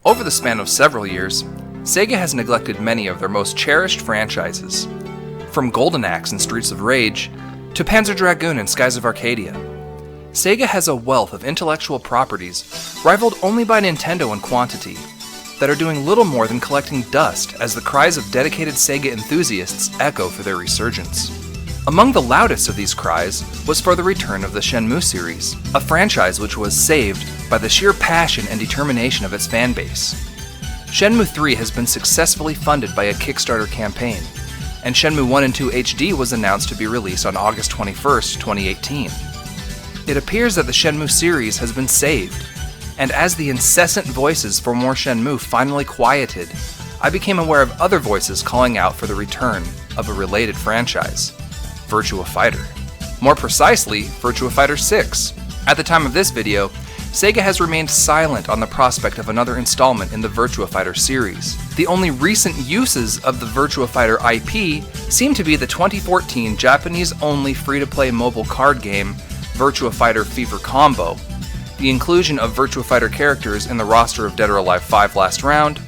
Over the span of several years, Sega has neglected many of their most cherished franchises, from Golden Axe and Streets of Rage to Panzer Dragoon and Skies of Arcadia. Sega has a wealth of intellectual properties, rivaled only by Nintendo in quantity, that are doing little more than collecting dust as the cries of dedicated Sega enthusiasts echo for their resurgence. Among the loudest of these cries was for the return of the Shenmue series, a franchise which was saved by the sheer passion and determination of its fanbase. Shenmue 3 has been successfully funded by a Kickstarter campaign, and Shenmue 1 and 2 HD was announced to be released on August 21st, 2018. It appears that the Shenmue series has been saved, and as the incessant voices for more Shenmue finally quieted, I became aware of other voices calling out for the return of a related franchise, Virtua Fighter. More precisely, Virtua Fighter 6. At the time of this video, Sega has remained silent on the prospect of another installment in the Virtua Fighter series. The only recent uses of the Virtua Fighter IP seem to be the 2014 Japanese-only free-to-play mobile card game Virtua Fighter Fever Combo, the inclusion of Virtua Fighter characters in the roster of Dead or Alive 5 Last Round,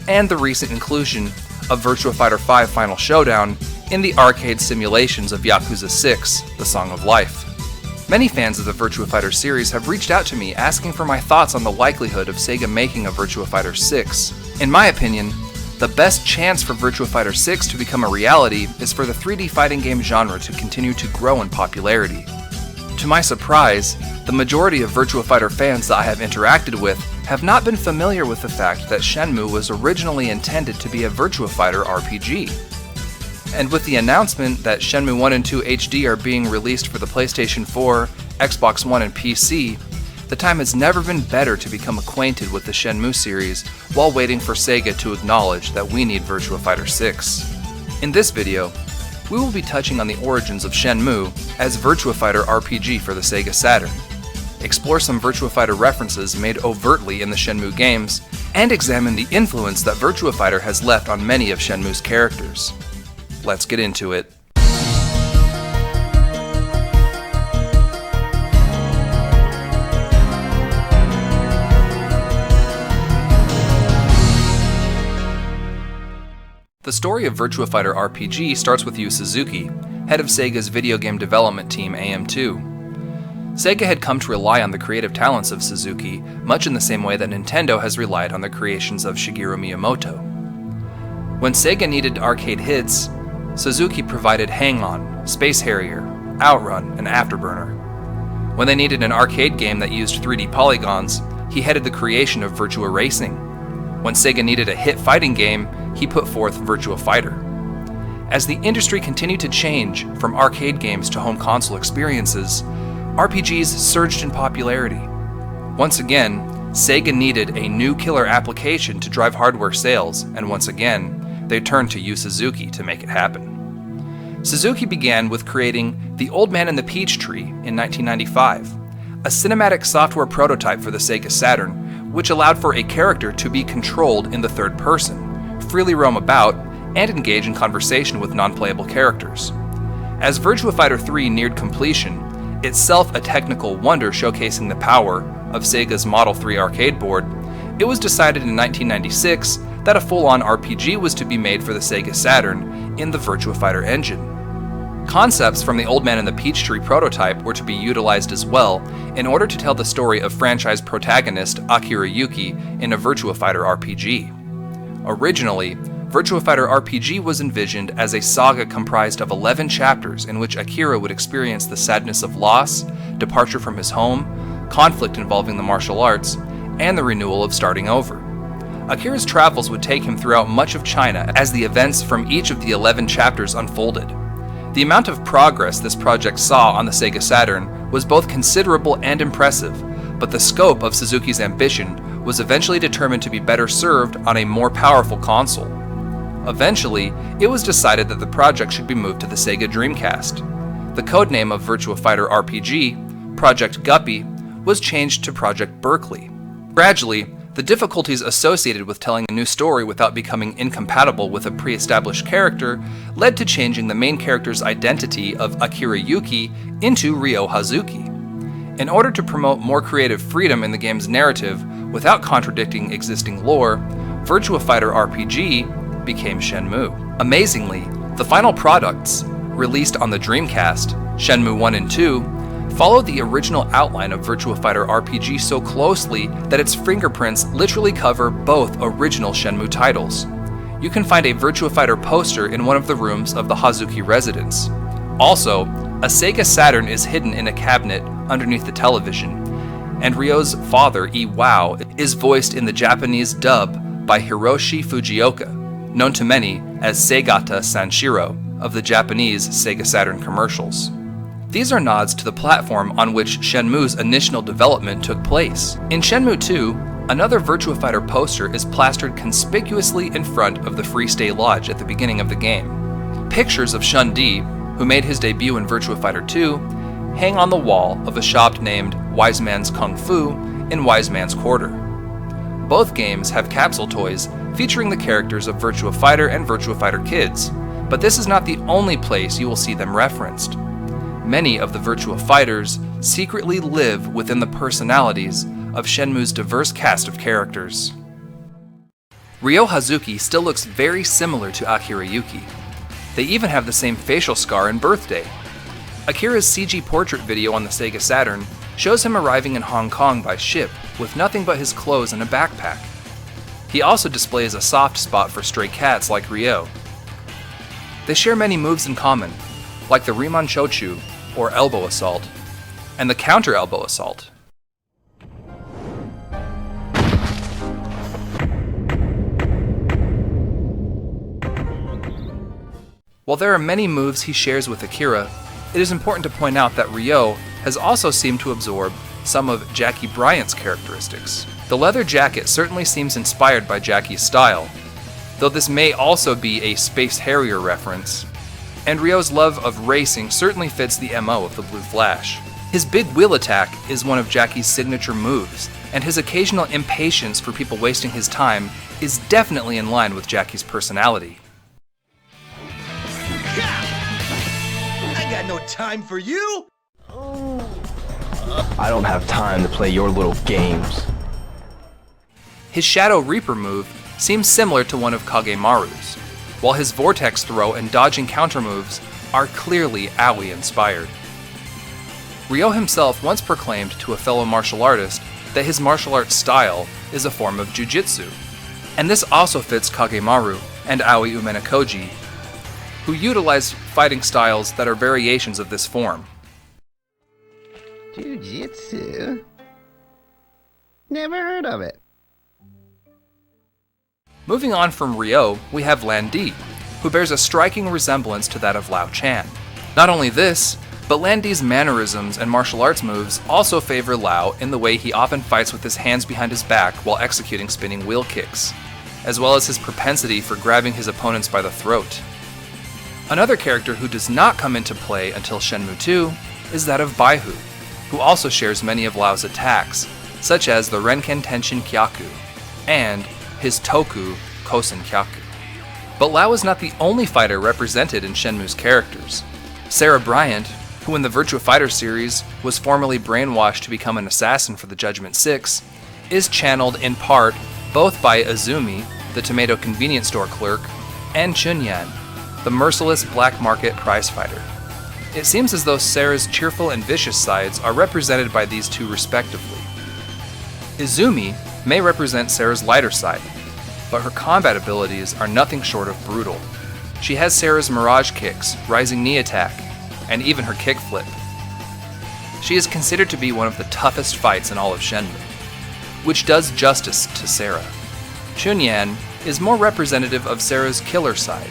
and the recent inclusion of Virtua Fighter 5 Final Showdown in the arcade simulations of Yakuza 6, The Song of Life. Many fans of the Virtua Fighter series have reached out to me asking for my thoughts on the likelihood of Sega making a Virtua Fighter 6. In my opinion, the best chance for Virtua Fighter 6 to become a reality is for the 3D fighting game genre to continue to grow in popularity. To my surprise, the majority of Virtua Fighter fans that I have interacted with have not been familiar with the fact that Shenmue was originally intended to be a Virtua Fighter RPG. And with the announcement that Shenmue 1 and 2 HD are being released for the PlayStation 4, Xbox One, and PC, the time has never been better to become acquainted with the Shenmue series while waiting for Sega to acknowledge that we need Virtua Fighter 6. In this video, we will be touching on the origins of Shenmue as Virtua Fighter RPG for the Sega Saturn, explore some Virtua Fighter references made overtly in the Shenmue games, and examine the influence that Virtua Fighter has left on many of Shenmue's characters. Let's get into it. The story of Virtua Fighter RPG starts with Yu Suzuki, head of Sega's video game development team AM2. Sega had come to rely on the creative talents of Suzuki much in the same way that Nintendo has relied on the creations of Shigeru Miyamoto. When Sega needed arcade hits, Suzuki provided Hang On, Space Harrier, Outrun, and Afterburner. When they needed an arcade game that used 3D polygons, he headed the creation of Virtua Racing. When Sega needed a hit fighting game, he put forth Virtua Fighter. As the industry continued to change from arcade games to home console experiences, RPGs surged in popularity. Once again, Sega needed a new killer application to drive hardware sales, and once again, they turned to Yu Suzuki to make it happen. Suzuki began with creating The Old Man and the Peach Tree in 1995, a cinematic software prototype for the Sega Saturn, which allowed for a character to be controlled in the third person, freely roam about, and engage in conversation with non-playable characters. As Virtua Fighter 3 neared completion, itself a technical wonder showcasing the power of Sega's Model 3 arcade board, it was decided in 1996 that a full-on RPG was to be made for the Sega Saturn in the Virtua Fighter engine. Concepts from the Old Man and the Peach Tree prototype were to be utilized as well in order to tell the story of franchise protagonist Akira Yuki in a Virtua Fighter RPG. Originally, Virtua Fighter RPG was envisioned as a saga comprised of 11 chapters in which Akira would experience the sadness of loss, departure from his home, conflict involving the martial arts, and the renewal of starting over. Akira's travels would take him throughout much of China as the events from each of the 11 chapters unfolded. The amount of progress this project saw on the Sega Saturn was both considerable and impressive, but the scope of Suzuki's ambition was eventually determined to be better served on a more powerful console. Eventually, it was decided that the project should be moved to the Sega Dreamcast. The codename of Virtua Fighter RPG, Project Guppy, was changed to Project Berkeley. Gradually, the difficulties associated with telling a new story without becoming incompatible with a pre-established character led to changing the main character's identity of Akira Yuki into Ryo Hazuki. In order to promote more creative freedom in the game's narrative without contradicting existing lore, Virtua Fighter RPG became Shenmue. Amazingly, the final products, released on the Dreamcast, Shenmue 1 and 2, followed the original outline of Virtua Fighter RPG so closely that its fingerprints literally cover both original Shenmue titles. You can find a Virtua Fighter poster in one of the rooms of the Hazuki residence. Also, a Sega Saturn is hidden in a cabinet underneath the television, and Ryo's father, Iwao, is voiced in the Japanese dub by Hiroshi Fujioka, known to many as Seigata Sanshiro of the Japanese Sega Saturn commercials. These are nods to the platform on which Shenmue's initial development took place. In Shenmue 2, another Virtua Fighter poster is plastered conspicuously in front of the Free Stay Lodge at the beginning of the game. Pictures of Shun-Di, who made his debut in Virtua Fighter 2, hang on the wall of a shop named Wise Man's Kung Fu in Wise Man's Quarter. Both games have capsule toys featuring the characters of Virtua Fighter and Virtua Fighter Kids, but this is not the only place you will see them referenced. Many of the Virtua Fighters secretly live within the personalities of Shenmue's diverse cast of characters. Ryo Hazuki still looks very similar to Akira Yuki. They even have the same facial scar and birthday. Akira's CG portrait video on the Sega Saturn shows him arriving in Hong Kong by ship with nothing but his clothes and a backpack. He also displays a soft spot for stray cats like Ryo. They share many moves in common, like the Riman Chochu, or elbow assault, and the counter elbow assault. While there are many moves he shares with Akira, it is important to point out that Ryo has also seemed to absorb some of Jackie Bryant's characteristics. The leather jacket certainly seems inspired by Jackie's style, though this may also be a Space Harrier reference, and Ryo's love of racing certainly fits the MO of the Blue Flash. His big wheel attack is one of Jackie's signature moves, and his occasional impatience for people wasting his time is definitely in line with Jackie's personality. I got no time for you! I don't have time to play your little games. His Shadow Reaper move seems similar to one of Kagemaru's, while his Vortex throw and dodging counter moves are clearly Aoi inspired. Ryo himself once proclaimed to a fellow martial artist that his martial arts style is a form of jujitsu, and this also fits Kagemaru and Aoi Umenekoji, who utilize fighting styles that are variations of this form. Jujitsu? Never heard of it. Moving on from Ryo, we have Lan Di, who bears a striking resemblance to that of Lao Chan. Not only this, but Lan Di's mannerisms and martial arts moves also favor Lao in the way he often fights with his hands behind his back while executing spinning wheel kicks, as well as his propensity for grabbing his opponents by the throat. Another character who does not come into play until Shenmue 2 is that of Baihu, who also shares many of Lao's attacks, such as the Renken Tenshin Kyaku and his Toku Kosen Kyaku. But Lao is not the only fighter represented in Shenmue's characters. Sarah Bryant, who in the Virtua Fighter series was formerly brainwashed to become an assassin for the Judgment Six, is channeled in part both by Azumi, the tomato convenience store clerk, and Chunyan, the merciless black market prize fighter. It seems as though Sarah's cheerful and vicious sides are represented by these two respectively. Izumi may represent Sarah's lighter side, but her combat abilities are nothing short of brutal. She has Sarah's mirage kicks, rising knee attack, and even her kickflip. She is considered to be one of the toughest fights in all of Shenmue, which does justice to Sarah. Chunyan is more representative of Sarah's killer side.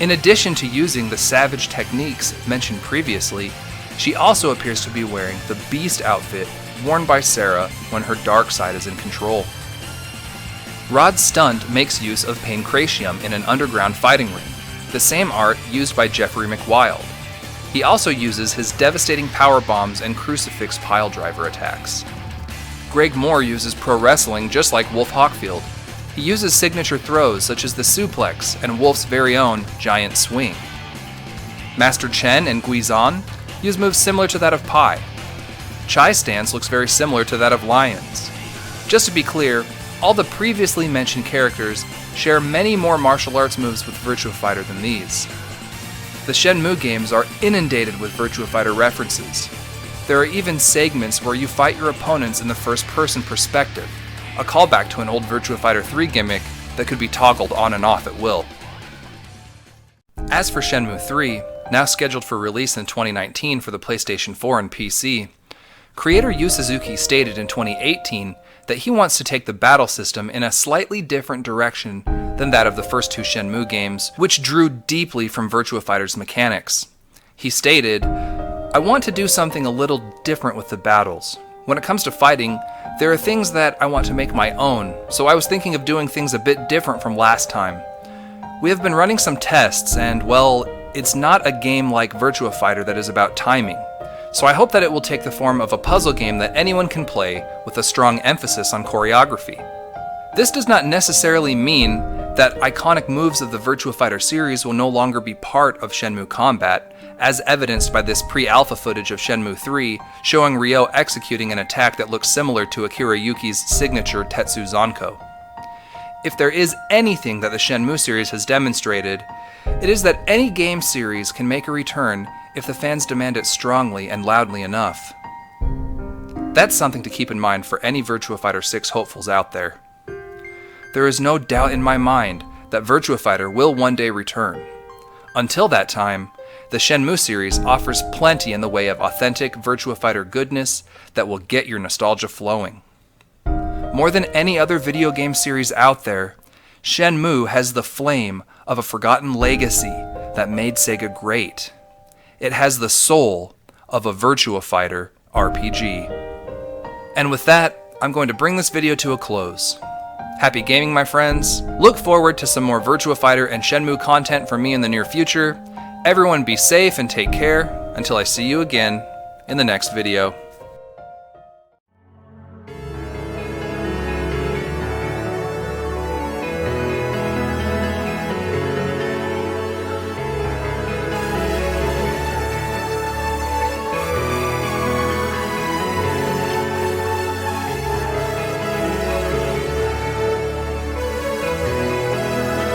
In addition to using the savage techniques mentioned previously, she also appears to be wearing the beast outfit worn by Sarah when her dark side is in control. Rod Stunt makes use of pancratium in an underground fighting ring, the same art used by Jeffrey McWild. He also uses his devastating power bombs and crucifix piledriver attacks. Greg Moore uses pro wrestling just like Wolf Hawkfield. He uses signature throws such as the suplex and Wolf's very own giant swing. Master Chen and Guizan use moves similar to that of Pai. Chai's stance looks very similar to that of Lion's. Just to be clear, all the previously mentioned characters share many more martial arts moves with Virtua Fighter than these. The Shenmue games are inundated with Virtua Fighter references. There are even segments where you fight your opponents in the first-person perspective, a callback to an old Virtua Fighter 3 gimmick that could be toggled on and off at will. As for Shenmue 3, now scheduled for release in 2019 for the PlayStation 4 and PC, creator Yu Suzuki stated in 2018 that he wants to take the battle system in a slightly different direction than that of the first two Shenmue games, which drew deeply from Virtua Fighter's mechanics. He stated, "I want to do something a little different with the battles. When it comes to fighting, there are things that I want to make my own, so I was thinking of doing things a bit different from last time. We have been running some tests, and well, it's not a game like Virtua Fighter that is about timing. So I hope that it will take the form of a puzzle game that anyone can play with a strong emphasis on choreography. This does not necessarily mean that iconic moves of the Virtua Fighter series will no longer be part of Shenmue combat, as evidenced by this pre-alpha footage of Shenmue 3 showing Ryo executing an attack that looks similar to Akira Yuki's signature Tetsu Zanko. If there is anything that the Shenmue series has demonstrated, it is that any game series can make a return if the fans demand it strongly and loudly enough. That's something to keep in mind for any Virtua Fighter 6 hopefuls out there. There is no doubt in my mind that Virtua Fighter will one day return. Until that time, the Shenmue series offers plenty in the way of authentic Virtua Fighter goodness that will get your nostalgia flowing. More than any other video game series out there, Shenmue has the flame of a forgotten legacy that made Sega great. It has the soul of a Virtua Fighter RPG. And with that, I'm going to bring this video to a close. Happy gaming, my friends. Look forward to some more Virtua Fighter and Shenmue content from me in the near future. Everyone be safe and take care until I see you again in the next video.